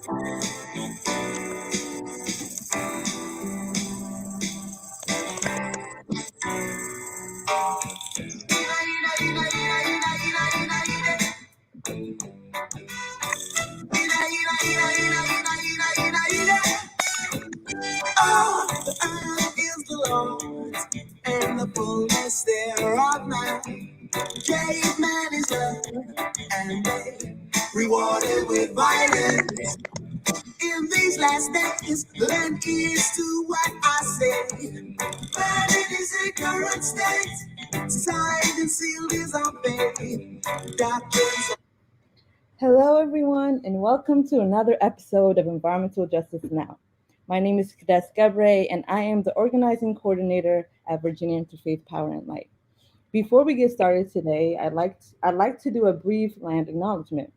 Oh, the earth is the Lord's and the fullness thereof man. Gave man his earth and they rewarded with violence. In these last days, lend ears to what I say. But in his ignorant state, signed and sealed is our fate. Doctrines. Hello, everyone, and welcome to another episode of Environmental Justice Now. My name is Cadet Gabre, and I am the organizing coordinator at Virginia Interfaith Power and Light. Before we get started today, I'd like to do a brief land acknowledgement.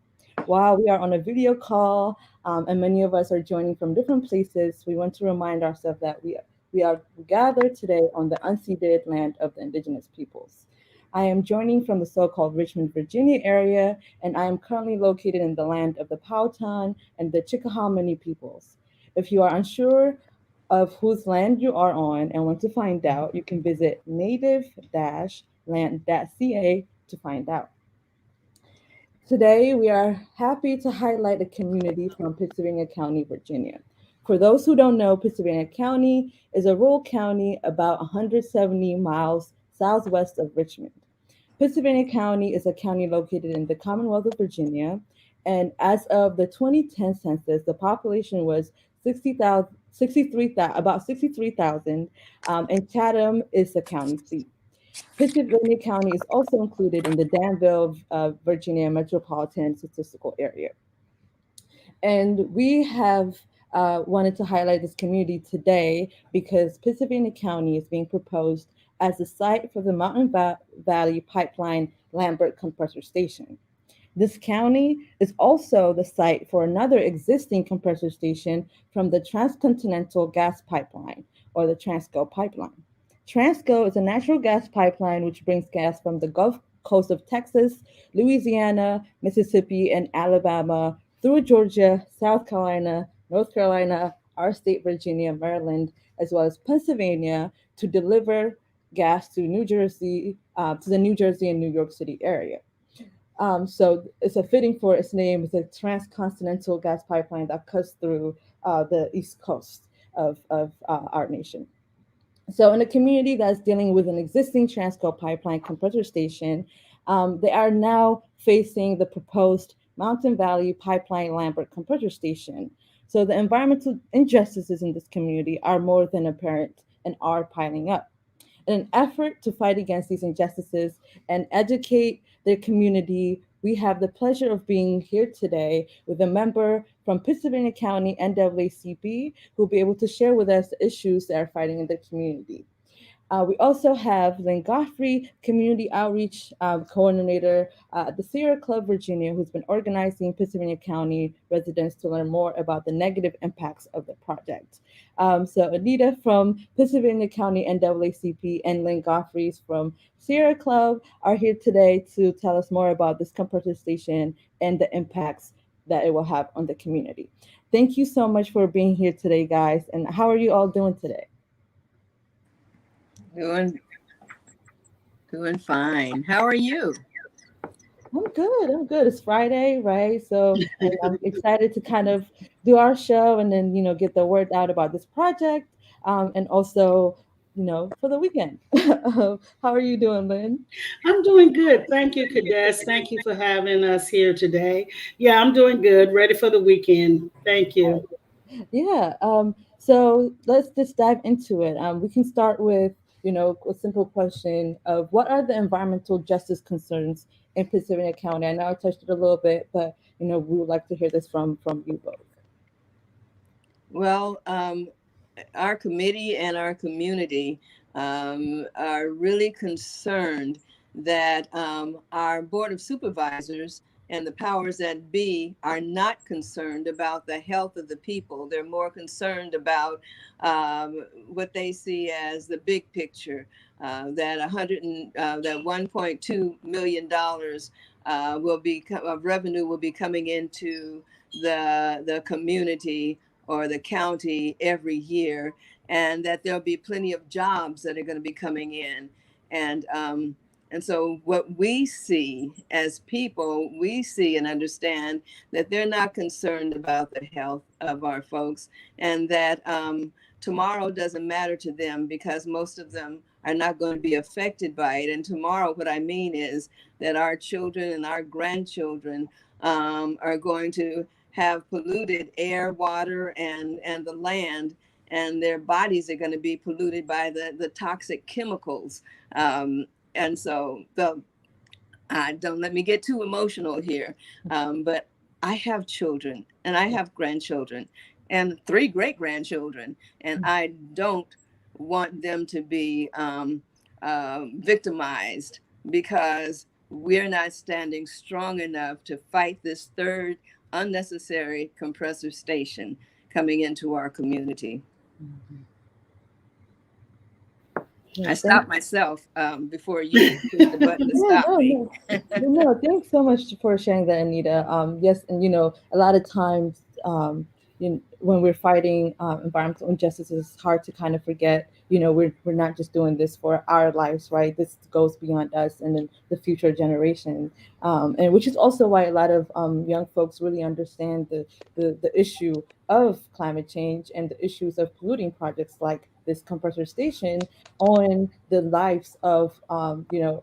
While we are on a video call and many of us are joining from different places, we want to remind ourselves that we are gathered today on the unceded land of the indigenous peoples. I am joining from the so-called Richmond, Virginia area, and I am currently located in the land of the Powhatan and the Chickahominy peoples. If you are unsure of whose land you are on and want to find out, you can visit native-land.ca to find out. Today, we are happy to highlight a community from Pittsylvania County, Virginia. For those who don't know, Pittsylvania County is a rural county about 170 miles southwest of Richmond. Pittsylvania County is a county located in the Commonwealth of Virginia, and as of the 2010 census, the population was about 63,000, and Chatham is the county seat. Pittsylvania County is also included in the Danville, Virginia Metropolitan Statistical Area. And we have wanted to highlight this community today because Pittsylvania County is being proposed as the site for the Mountain Valley Pipeline Lambert Compressor Station. This county is also the site for another existing compressor station from the Transcontinental Gas Pipeline, or the Transco pipeline. Transco is a natural gas pipeline which brings gas from the Gulf Coast of Texas, Louisiana, Mississippi, and Alabama through Georgia, South Carolina, North Carolina, our state, Virginia, Maryland, as well as Pennsylvania to deliver gas to New Jersey, to the New Jersey and New York City area. So it's a fitting for its name. It's a transcontinental gas pipeline that cuts through the east coast of our nation. So in a community that's dealing with an existing Transco pipeline compressor station, they are now facing the proposed Mountain Valley Pipeline Lambert Compressor Station. So the environmental injustices in this community are more than apparent and are piling up. In an effort to fight against these injustices and educate their community, we have the pleasure of being here today with a member from Pittsylvania County NAACP who will be able to share with us the issues that are fighting in the community. We also have Lynn Godfrey, Community Outreach Coordinator at the Sierra Club, Virginia, who's been organizing Pittsylvania County residents to learn more about the negative impacts of the project. So Anita from Pennsylvania County NAACP and Lynn Godfrey's from Sierra Club are here today to tell us more about this compressor station and the impacts that it will have on the community. Thank you so much for being here today, guys. And how are you all doing today? Doing fine. How are you? I'm good. It's Friday, right? So I'm excited to kind of do our show and then, get the word out about this project and also, for the weekend. How are you doing, Lynn? I'm doing good. Thank you, Cadets. Thank you for having us here today. Yeah, I'm doing good. Ready for the weekend. Thank you. Yeah. So let's just dive into it. We can start with, a simple question of what are the environmental justice concerns in Pittsylvania County? I know I touched it a little bit, but, we would like to hear this from you both. Well, our committee and our community are really concerned that our Board of Supervisors and the powers that be are not concerned about the health of the people. They're more concerned about what they see as the big picture, that $1.2 million revenue will be coming into the community or the county every year, and that there'll be plenty of jobs that are going to be coming in. And so what we see as people, we see and understand that they're not concerned about the health of our folks, and that tomorrow doesn't matter to them because most of them are not going to be affected by it. And tomorrow, what I mean is that our children and our grandchildren are going to have polluted air, water, and the land, and their bodies are going to be polluted by the toxic chemicals. And so don't let me get too emotional here, but I have children and I have grandchildren and 3 great-grandchildren, and I don't want them to be victimized because we're not standing strong enough to fight this 3rd unnecessary compressor station coming into our community. I stopped myself before you pushed the button to stop me. No, thanks so much for sharing that, Anita. Yes, and a lot of times when we're fighting environmental injustice, it's hard to kind of forget, we're not just doing this for our lives, right? This goes beyond us and then the future generation, and which is also why a lot of young folks really understand the issue of climate change and the issues of polluting projects like this compressor station on the lives of the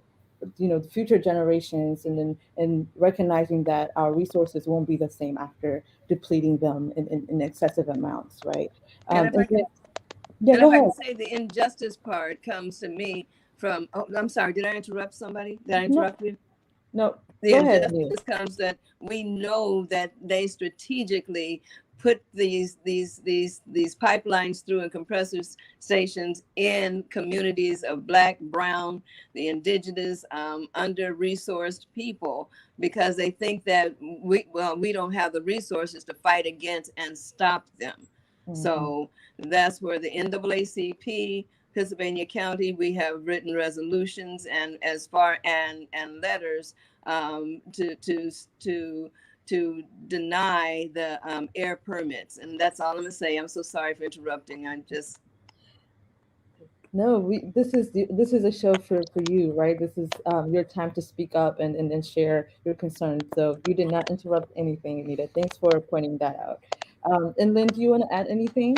future generations, and recognizing that our resources won't be the same after depleting them in excessive amounts, right? If I can say the injustice part comes to me from, I'm sorry, did I interrupt somebody? Did I interrupt you? No, the injustice comes that we know that they strategically put these pipelines through and compressor stations in communities of Black, Brown, the indigenous, under-resourced people, because they think that we don't have the resources to fight against and stop them. Mm-hmm. So that's where the NAACP, Pittsylvania County, we have written resolutions and letters to deny the air permits, and that's all I'm gonna say. I'm so sorry for interrupting. This is a show for you, right? This is your time to speak up and share your concerns. So you did not interrupt anything, Anita. Thanks for pointing that out. And Lynn, do you want to add anything?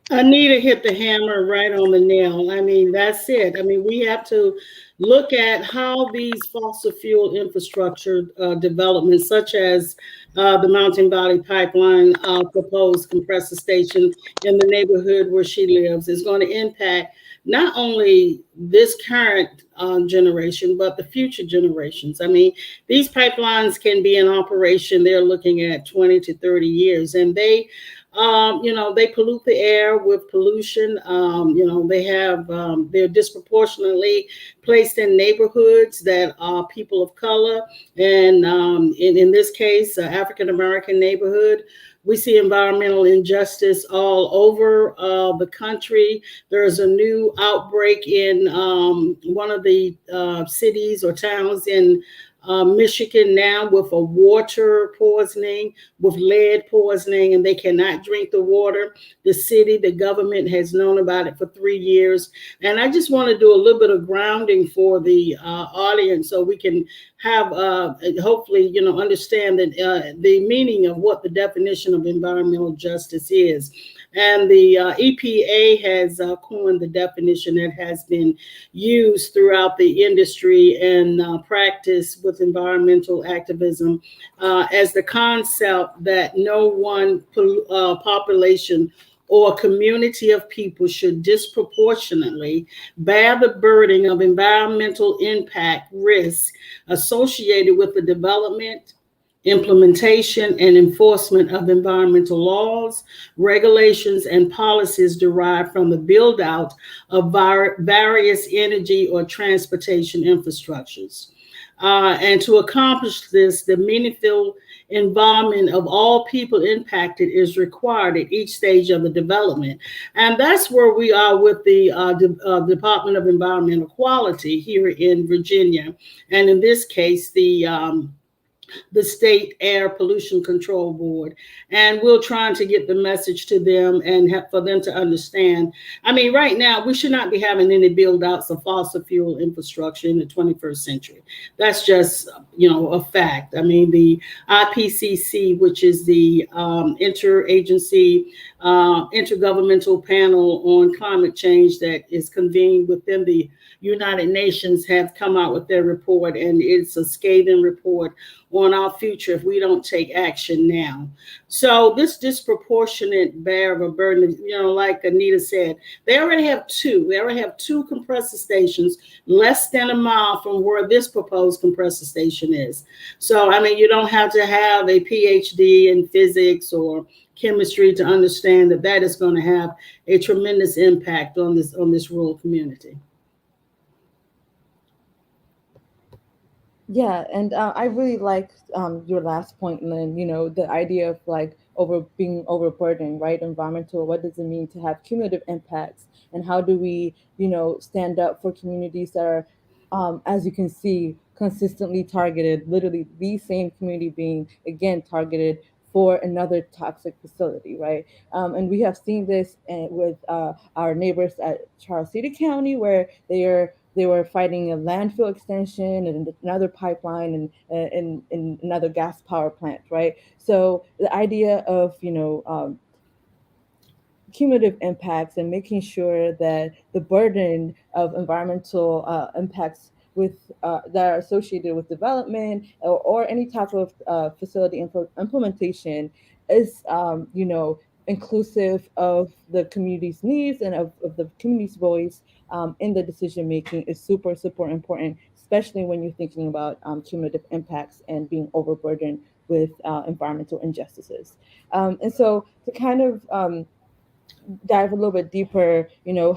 Anita hit the hammer right on the nail. I mean, that's it. I mean, we have to look at how these fossil fuel infrastructure developments, such as the Mountain Valley Pipeline proposed compressor station in the neighborhood where she lives, is going to impact not only this current generation, but the future generations. I mean, these pipelines can be in operation. They're looking at 20 to 30 years, and they pollute the air with pollution. They're disproportionately placed in neighborhoods that are people of color. And in this case, African-American neighborhood. We see environmental injustice all over the country. There's a new outbreak in one of the cities or towns in Michigan now with a water poisoning, with lead poisoning, and they cannot drink the water. The government has known about it for 3 years. And I just want to do a little bit of grounding for the audience so we can have, hopefully, understand that the meaning of what the definition of environmental justice is. And the EPA has coined the definition that has been used throughout the industry and practice with environmental activism as the concept that no one population or community of people should disproportionately bear the burden of environmental impact risks associated with the development, implementation, and enforcement of environmental laws, regulations, and policies derived from the build-out of various energy or transportation infrastructures. And to accomplish this, the meaningful involvement of all people impacted is required at each stage of the development. And that's where we are with the Department of Environmental Quality here in Virginia. And in this case, the State Air Pollution Control Board. And we're trying to get the message to them and for them to understand. I mean, right now, we should not be having any build outs of fossil fuel infrastructure in the 21st century. That's just, a fact. I mean, the IPCC, which is the intergovernmental panel on climate change that is convened within the United Nations, have come out with their report, and it's a scathing report on our future if we don't take action now. So this disproportionate bear of a burden, like Anita said, they already have two. They already have two compressor stations less than a mile from where this proposed compressor station is. So, I mean, you don't have to have a PhD in physics or chemistry to understand that that is going to have a tremendous impact on this rural community. Yeah, and I really like your last point, Lynn. The idea of like being overburdened, right? Environmental. What does it mean to have cumulative impacts, and how do we, stand up for communities that are, as you can see, consistently targeted. Literally, the same community being again targeted for another toxic facility, right? And we have seen this with our neighbors at Charles City County, where they were fighting a landfill extension and another pipeline and another gas power plant, right? So the idea of cumulative impacts and making sure that the burden of environmental impacts that are associated with development or any type of facility implementation is inclusive of the community's needs and of the community's voice in the decision making is super super important, especially when you're thinking about cumulative impacts and being overburdened with environmental injustices. And so to kind of dive a little bit deeper,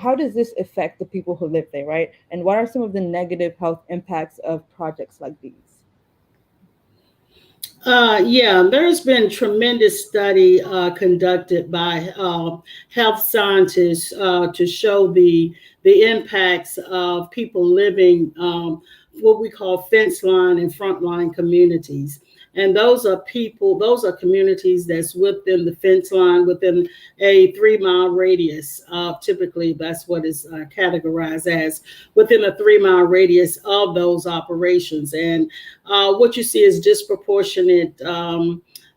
how does this affect the people who live there, right? And what are some of the negative health impacts of projects like these? Yeah, there's been tremendous study conducted by health scientists to show the impacts of people living what we call fence line and frontline communities. And those are communities that's within the fence line, within a 3 mile radius. Typically, that's what is categorized as within a 3 mile radius of those operations. And what you see is disproportionate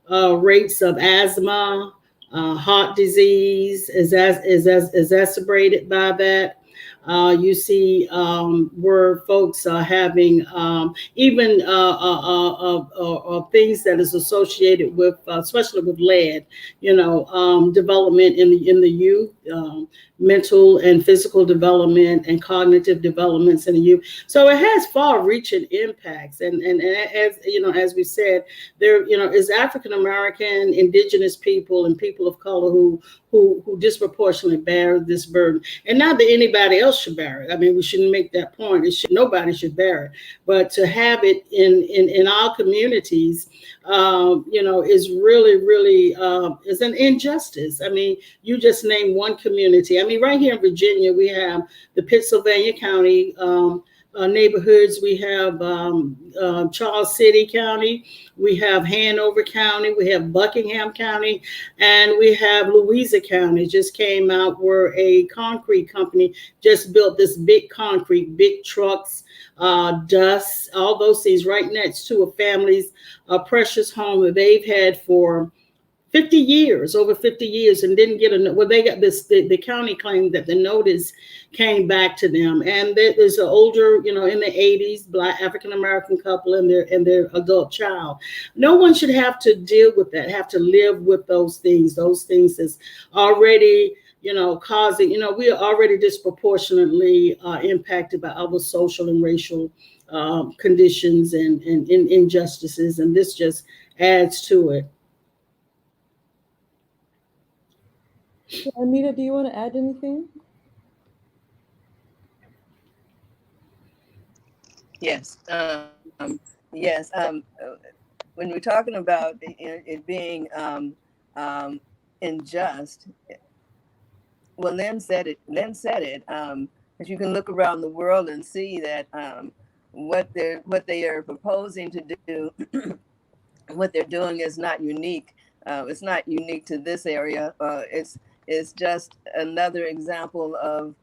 rates of asthma, heart disease is exacerbated by that. You see where folks are having even things that is associated with, especially with lead, development in the youth, mental and physical development and cognitive developments in the youth. So it has far-reaching impacts, and as we said, there is African American, indigenous people, and people of color who disproportionately bear this burden. And not that anybody else should bear it. I mean, we shouldn't make that point. Nobody should bear it. But to have it in our communities, is really, really is an injustice. I mean, you just name one community. I mean, right here in Virginia, we have the Pittsylvania County neighborhoods. We have Charles City County. We have Hanover County. We have Buckingham County. And we have Louisa County. Just came out where a concrete company just built this big trucks, dust, all those things right next to a family's precious home that they've had for over 50 years, and didn't get they got this, the county claimed that the notice came back to them. And there's an older, in the 80s, Black African-American couple and their adult child. No one should have to deal with that, have to live with those things is already, causing, we are already disproportionately impacted by other social and racial conditions and injustices. And this just adds to it. Anita, do you want to add anything? Yes. Yes. When we're talking about it being unjust, well, Lynn said it. Lynn said it. As you can look around the world and see that what they are proposing to do, what they're doing is not unique. It's not unique to this area. It's just another example of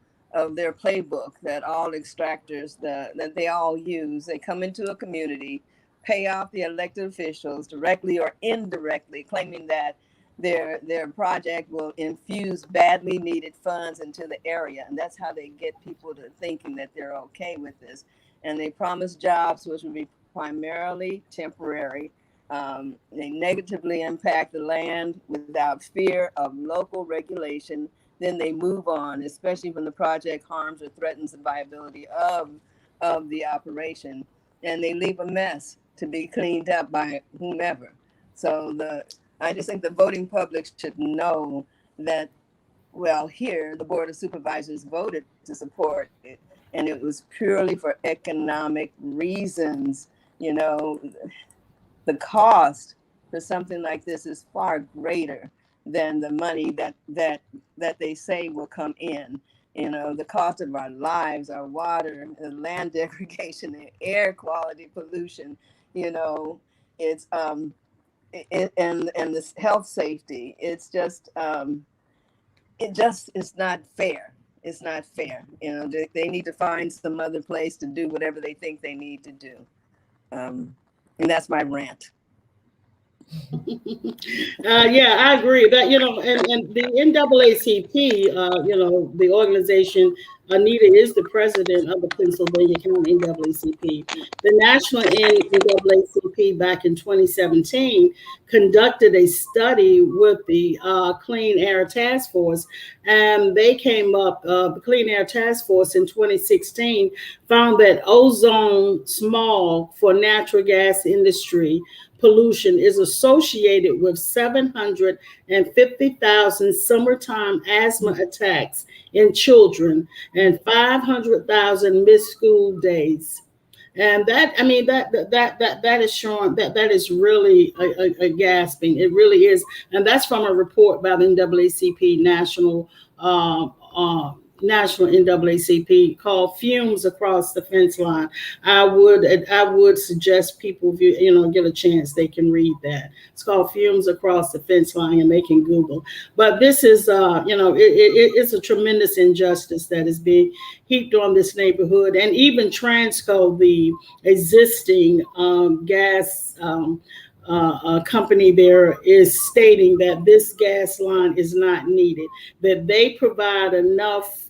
their playbook that all extractors that they all use. They come into a community, pay off the elected officials directly or indirectly, claiming that their project will infuse badly needed funds into the area, and that's how they get people to thinking that they're okay with this. And they promise jobs, which will be primarily temporary. They negatively impact the land without fear of local regulation. Then they move on, especially when the project harms or threatens the viability of the operation. And they leave a mess to be cleaned up by whomever. So I just think the voting public should know that, well, here the Board of Supervisors voted to support it, and it was purely for economic reasons. You know, the cost for something like this is far greater than the money that they say will come in. You know, the cost of our lives, our water, the land degradation, the air quality pollution, you know, it's and this health safety. It's just it's not fair. It's not fair. You know, they need to find some other place to do whatever they think they need to do. And that's my rant. Yeah, I agree. But and the NAACP, the organization, Anita is the president of the Pennsylvania County NAACP. The national NAACP back in 2017 conducted a study with the Clean Air Task Force, and they came up. The Clean Air Task Force in 2016 found that ozone smog for natural gas industry pollution is associated with 750,000 summertime asthma attacks in children and 500,000 missed school days. And that is showing that is really a gasping. It really is, and that's from a report by the NAACP National NAACP called "Fumes Across the Fence Line." I would suggest people, if you get a chance, they can read that. It's called "Fumes Across the Fence Line," and they can Google. But this is, it's a tremendous injustice that is being heaped on this neighborhood, and even Transco, the existing gas. Company there is stating that this gas line is not needed, that they provide enough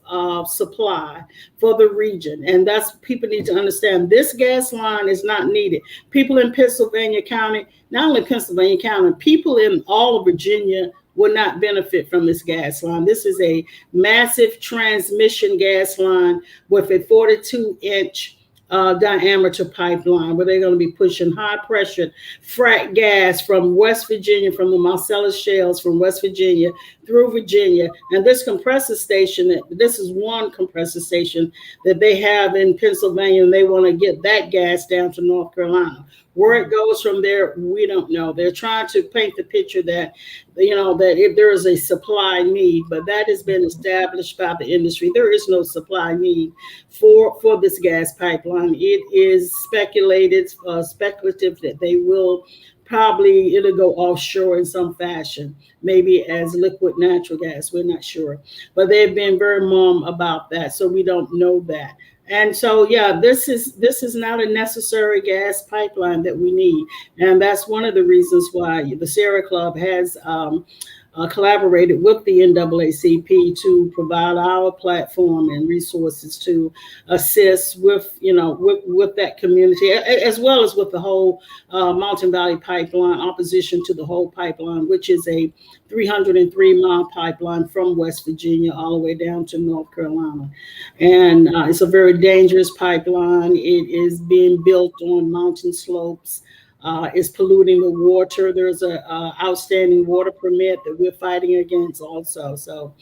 supply for the region. And that's, people need to understand, this gas line is not needed. People in Pittsylvania County, not only Pennsylvania County, people in all of Virginia will not benefit from this gas line. This is a massive transmission gas line with a 42-inch diameter pipeline where they're going to be pushing high pressure frac gas from West Virginia, from the Marcellus shales from West Virginia through Virginia. And this compressor station, this is one compressor station that they have in Pennsylvania, and they want to get that gas down to North Carolina. Where it goes from there, we don't know. They're trying to paint the picture that, that if there is a supply need, but that has been established by the industry. There is no supply need for this gas pipeline. It is speculative that they will probably, it'll go offshore in some fashion, maybe as liquid natural gas. We're not sure, but they've been very mum about that, so we don't know that. And so, yeah, this is not a necessary gas pipeline that we need. And that's one of the reasons why the Sierra Club has collaborated with the NAACP to provide our platform and resources to assist with, with that community, as well as with the whole Mountain Valley Pipeline, opposition to the whole pipeline, which is a 303-mile pipeline from West Virginia all the way down to North Carolina. And it's a very dangerous pipeline. It is being built on mountain slopes. is polluting the water. There's a outstanding water permit that we're fighting against also. So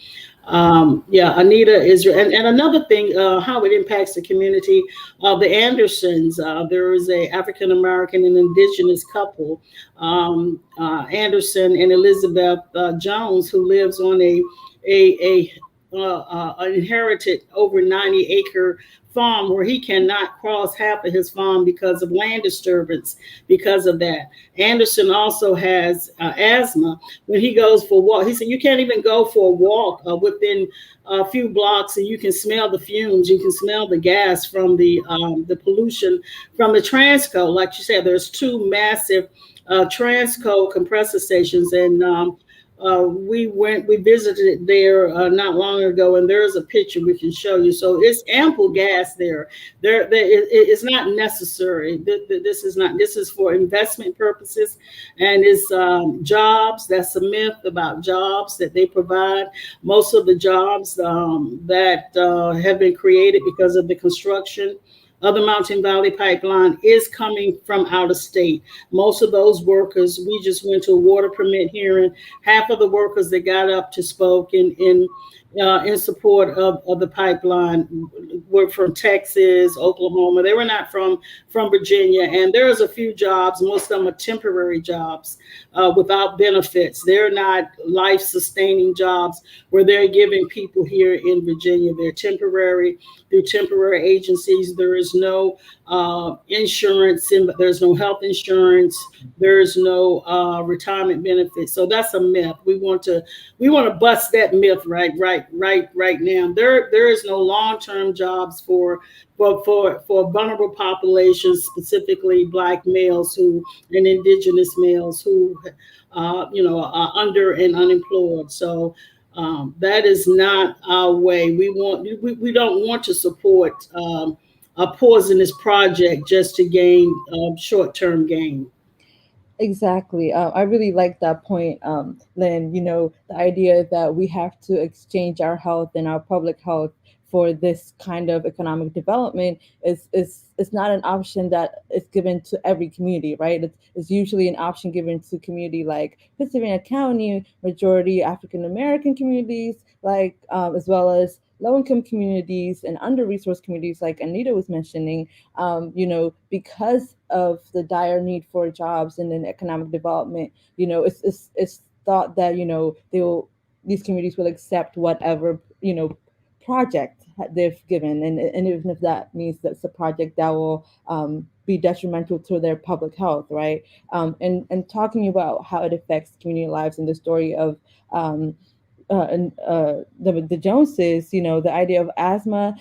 yeah, Anita is, and another thing, how it impacts the community. The Andersons, there is a African American and indigenous couple, Anderson and Elizabeth Jones, who lives on an inherited over 90-acre farm where he cannot cross half of his farm because of land disturbance. Because of that, Anderson also has asthma. When he goes for a walk, he said you can't even go for a walk within a few blocks, and you can smell the fumes. You can smell the gas from the pollution from the Transco. Like you said, there's two massive Transco compressor stations, and we visited there not long ago, and there's a picture we can show you. So it's ample gas there. It's not necessary. This is not. This is for investment purposes, and it's jobs. That's a myth about jobs that they provide. Most of the jobs that have been created because of the construction of the Mountain Valley Pipeline is coming from out of state. Most of those workers, we just went to a water permit hearing. Half of the workers that got up to spoke in support of the pipeline were from Texas, Oklahoma. They were not from Virginia. And there's a few jobs, most of them are temporary jobs without benefits. They're not life-sustaining jobs where they're giving people here in Virginia. They're temporary through temporary agencies. There is no insurance, there's no health insurance, there's no retirement benefits. So that's a myth. We want to bust that myth right now. There is no long-term jobs for vulnerable populations, specifically Black males and indigenous males who are under and unemployed. So that is not our way. We don't want to support a poisonous project just to gain short-term gain. Exactly. I really like that point, Lynn. The idea that we have to exchange our health and our public health for this kind of economic development is not an option that is given to every community, right? It's usually an option given to community like Pittsylvania County, majority African American communities, like as well as low-income communities and under-resourced communities, like Anita was mentioning. Because of the dire need for jobs and then economic development, it's thought that these communities will accept whatever project they've given, and even if that means that's a project that will be detrimental to their public health, right? And talking about how it affects community lives and the story of the Joneses, the idea of asthma,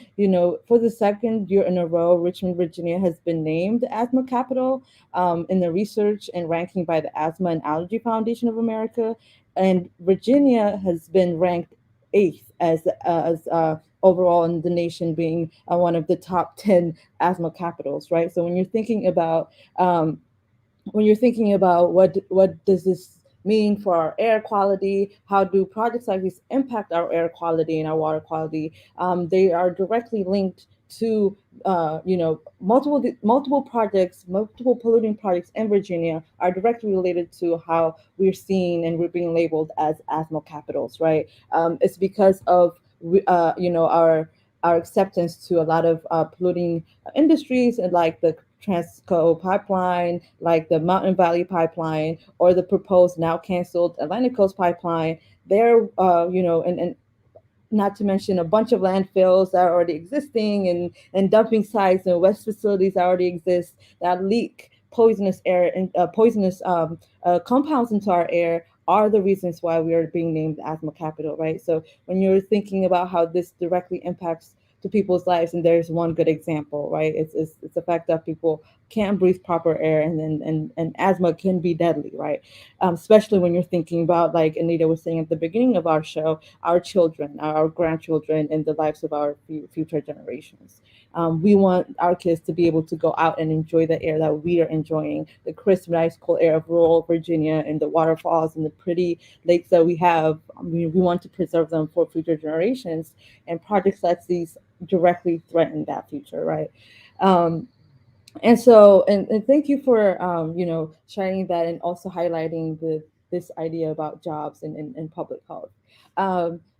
for the second year in a row, Richmond, Virginia has been named the asthma capital in the research and ranking by the Asthma and Allergy Foundation of America. And Virginia has been ranked eighth as overall in the nation, being one of the top 10 asthma capitals, right? So when you're thinking about what does this mean for our air quality, how do projects like these impact our air quality and our water quality, they are directly linked to multiple projects, multiple polluting projects in Virginia are directly related to how we're seen and we're being labeled as asthma capitals, right? It's because of our acceptance to a lot of polluting industries, and like the Transco pipeline, like the Mountain Valley pipeline, or the proposed now canceled Atlantic Coast pipeline. They're and not to mention a bunch of landfills that are already existing, and dumping sites and waste facilities that already exist that leak poisonous air and poisonous compounds into our air are the reasons why we are being named the asthma capital, right? So when you're thinking about how this directly impacts to people's lives, and there's one good example, right? It's the fact that people can't breathe proper air, and asthma can be deadly, right? Especially when you're thinking about, like Anita was saying at the beginning of our show, our children, our grandchildren, and the lives of our future generations. We want our kids to be able to go out and enjoy the air that we are enjoying, the crisp, nice, cool air of rural Virginia, and the waterfalls and the pretty lakes that we have. We want to preserve them for future generations, and projects like these directly threaten that future, right? And so, and thank you for sharing that, and also highlighting this idea about jobs and public health.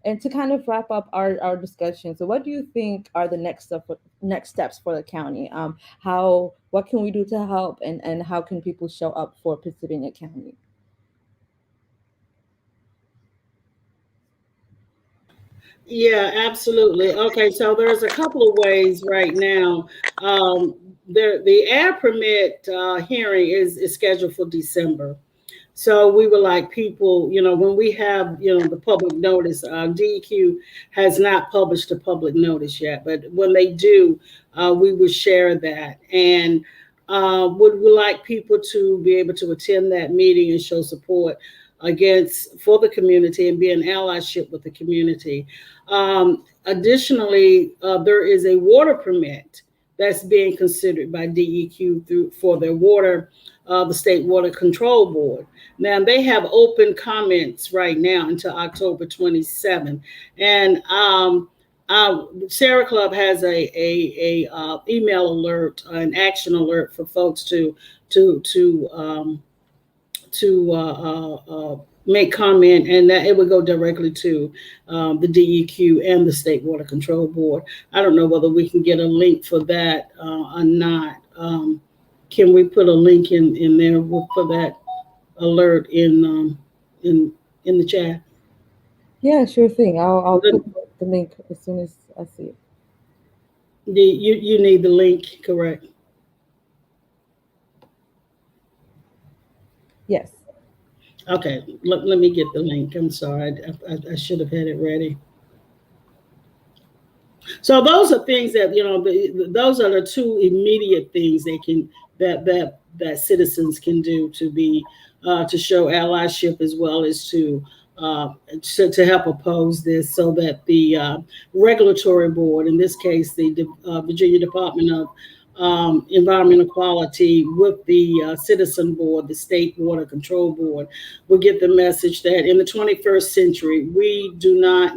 And to kind of wrap up our discussion, so what do you think are the next steps for the county? How what can we do to help, and how can people show up for Pittsylvania County? Yeah, absolutely. Okay, so there's a couple of ways right now. The air permit hearing is scheduled for December. So we would like people, when we have, the public notice, DEQ has not published a public notice yet, but when they do, we will share that. And would we like people to be able to attend that meeting and show support for the community and be an allyship with the community. Additionally, there is a water permit that's being considered by DEQ for their water, the State Water Control Board. Now they have open comments right now until October 27th, and Sarah Club has a email alert, an action alert for folks to make comment, and that it would go directly to the DEQ and the State Water Control Board. I don't know whether we can get a link for that or not. Can we put a link in there for that alert in the chat? Yeah, sure thing. I'll put the link as soon as I see it. You need the link, correct? Yes. Okay, let me get the link. I'm sorry, I should have had it ready. So those are things that those are the two immediate things that citizens can do to show allyship, as well as to help oppose this, so that the regulatory board, in this case the Virginia Department of Environmental Quality, with the Citizen Board, the State Water Control Board, will get the message that in the 21st century we don't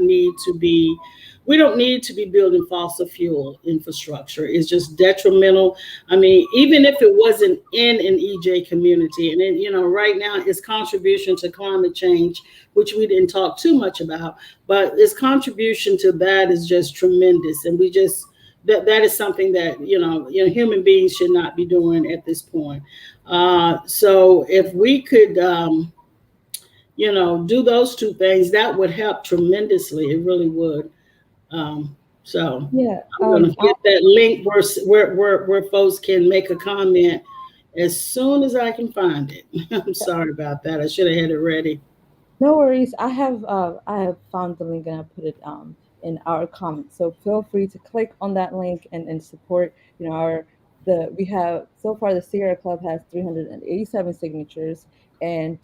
need to be building fossil fuel infrastructure. It's just detrimental. I mean, even if it wasn't in an EJ community, and then, right now its contribution to climate change, which we didn't talk too much about, but its contribution to that is just tremendous. And that is something that, human beings should not be doing at this point. So if we could, do those two things, that would help tremendously. It really would. So Yeah. I'm going to get that link where folks can make a comment as soon as I can find it. I'm sorry about that. I should have had it ready. No worries. I have found the link, and I put it in our comments. So feel free to click on that link and support. We have so far, the Sierra Club has 387 signatures, and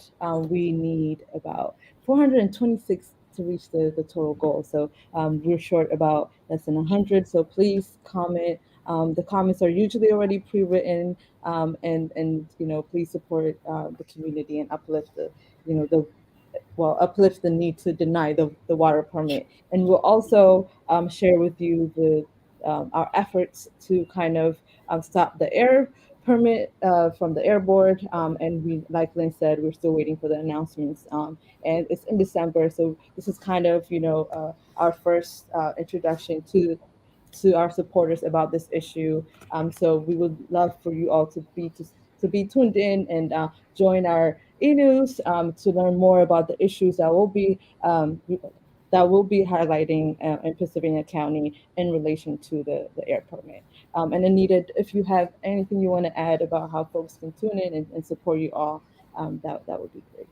we need about 426 to reach the total goal. So we're short about less than 100. So please comment. The comments are usually already pre-written, and please support the community and uplift uplift the need to deny the water permit. And we'll also share with you our efforts to kind of stop the air permit from the air board. And we, like Lynn said, we're still waiting for the announcements. And it's in December, so this is kind of our first introduction to our supporters about this issue. So we would love for you all to be tuned in and join our e-news to learn more about the issues that will be highlighting in Pittsylvania County in relation to the air permit. And Anita, if you have anything you want to add about how folks can tune in and support you all, that would be great.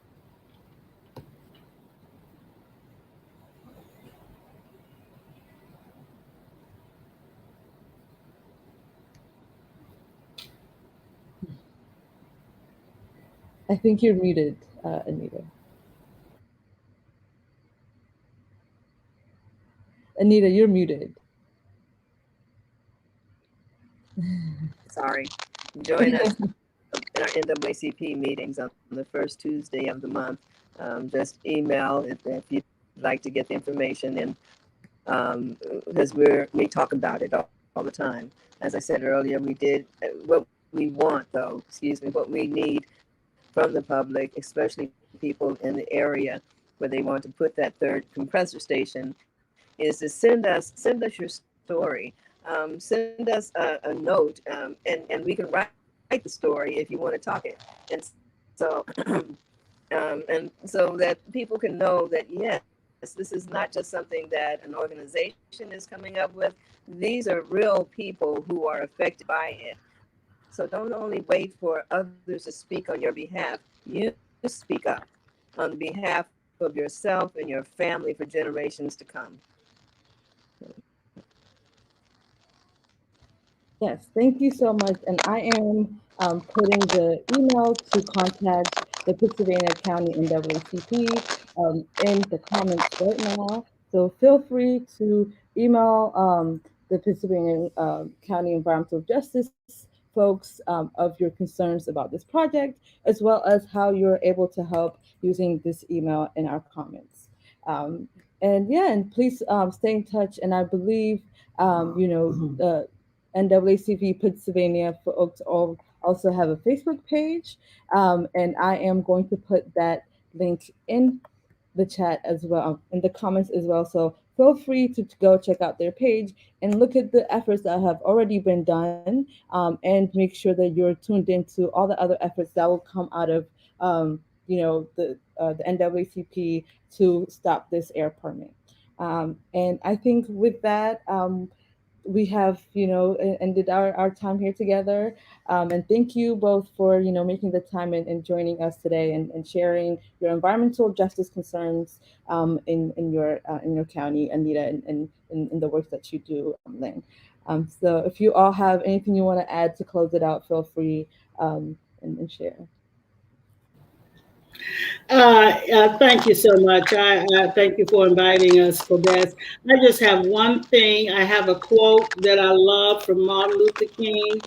I think you're muted, Anita. Anita, you're muted. Sorry. Join us in our NAACP meetings on the first Tuesday of the month. Just email if you'd like to get the information, and because we talk about it all the time. As I said earlier, we did what we want, though, what we need from the public, especially people in the area where they want to put that third compressor station, is to send us your story. Send us a note, and we can write the story if you want to talk it. And so, and so that people can know that yes, this is not just something that an organization is coming up with. These are real people who are affected by it. So don't only wait for others to speak on your behalf. You speak up on the behalf of yourself and your family for generations to come. Yes, thank you so much. And I am putting the email to contact the Pittsylvania County NAACP in the comments right now. So feel free to email the Pittsylvania County Environmental Justice folks of your concerns about this project, as well as how you're able to help using this email in our comments. Um, and yeah, and please stay in touch. And I believe, the NAACP Pennsylvania folks also have a Facebook page, and I am going to put that link in the chat as well, in the comments as well. So feel free to go check out their page and look at the efforts that have already been done, and make sure that you're tuned into all the other efforts that will come out of, the NAACP to stop this air permit. And I think with that, we have ended our time here together, and thank you both for making the time and joining us today, and sharing your environmental justice concerns in your county, Anita, and in the work that you do, Lynn. So if you all have anything you want to add to close it out, feel free, and share. Thank you so much. I thank you for inviting us for this. I just have one thing. I have a quote that I love from Martin Luther King.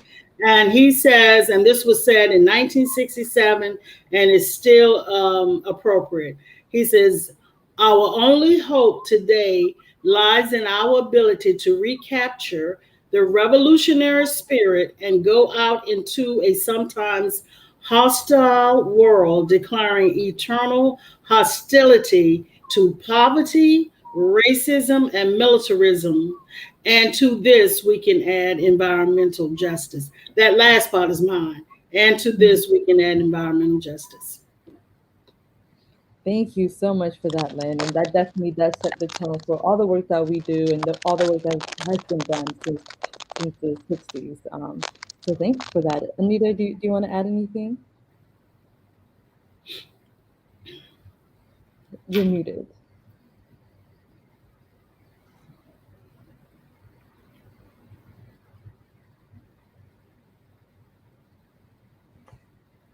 And he says, and this was said in 1967 and is still appropriate. He says, our only hope today lies in our ability to recapture the revolutionary spirit and go out into a sometimes hostile world, declaring eternal hostility to poverty, racism, and militarism. And to this, we can add environmental justice. That last part is mine. And to this, we can add environmental justice. Thank you so much for that, Lynn. And that definitely does set the tone for all the work that we do, and all the work that has been done since the 60s. So thanks for that. Anita, do you want to add anything? You're muted.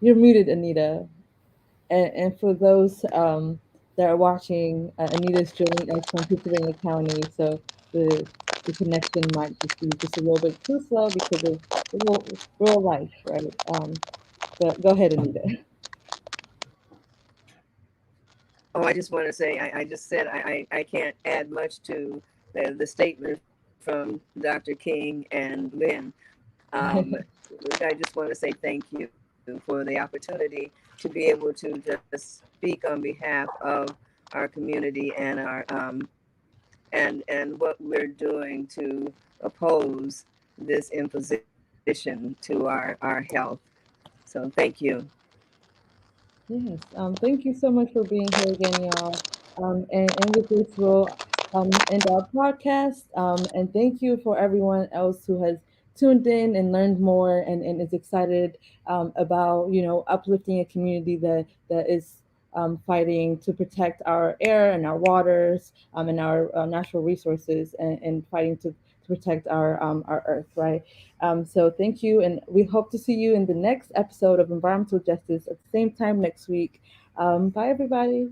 You're muted, Anita. And for those that are watching, Anita's joining us from Pittsylvania County, so the connection might just be just a little bit too slow because of real life, right? But go ahead, Anita. Oh, I just want to say, I just said I can't add much to the statement from Dr. King and Lynn. Um, I just want to say thank you for the opportunity to be able to just speak on behalf of our community and our and what we're doing to oppose this imposition to our health. So thank you. Yes, thank you so much for being here again, y'all. And with this, we'll end our podcast. And thank you for everyone else who has tuned in and learned more, and is excited about uplifting a community that is fighting to protect our air and our waters, and our natural resources, and fighting to protect our earth, right? So thank you, and we hope to see you in the next episode of Environmental Justice at the same time next week. Bye, everybody.